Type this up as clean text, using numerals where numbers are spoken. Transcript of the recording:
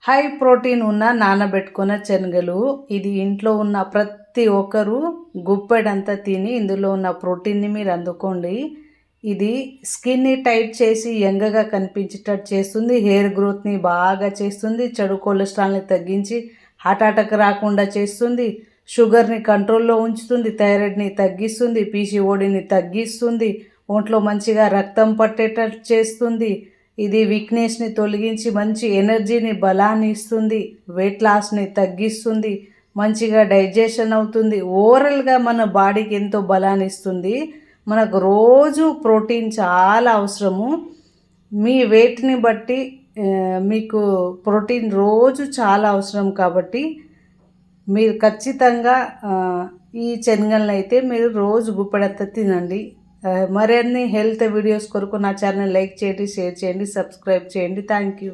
High protein ఉన్న నానబెట్టుకున్న శనగలు. ఇది ఇంట్లో ఉన్న ప్రతి ఒక్కరు గుప్పెడంతా తిని ఇందులో ఉన్న ప్రోటీన్ని మీరు అందుకోండి. ఇది స్కిన్ని టైట్ చేసి యంగగా కనిపించేటట్టు చేస్తుంది. హెయిర్ గ్రోత్ని బాగా చేస్తుంది. చెడు కొలెస్ట్రాల్ని తగ్గించి హార్ట్ అటాక్ రాకుండా చేస్తుంది. షుగర్ని కంట్రోల్లో ఉంచుతుంది. థైరాయిడ్ని తగ్గిస్తుంది. పీసీఓడిని తగ్గిస్తుంది. ఒంట్లో మంచిగా రక్తం పట్టేటట్టు చేస్తుంది. ఇది వీక్నెస్ని తొలగించి మంచి ఎనర్జీని బలాన్ని ఇస్తుంది. వెయిట్ లాస్ని తగ్గిస్తుంది. మంచిగా డైజెషన్ అవుతుంది. ఓవరాల్గా మన బాడీకి ఎంతో బలాన్ని ఇస్తుంది. మనకు రోజు ప్రోటీన్ చాలా అవసరము. మీ వెయిట్ని బట్టి మీకు ప్రోటీన్ రోజు చాలా అవసరం కాబట్టి మీరు ఖచ్చితంగా ఈ శనగలను అయితే మీరు రోజు గుప్పెడంత తినండి. మరిన్ని హెల్త్ వీడియోస్ కొరకు నా ఛానల్ లైక్ చేయండి, షేర్ చేయండి, సబ్స్క్రైబ్ చేయండి. Thank you.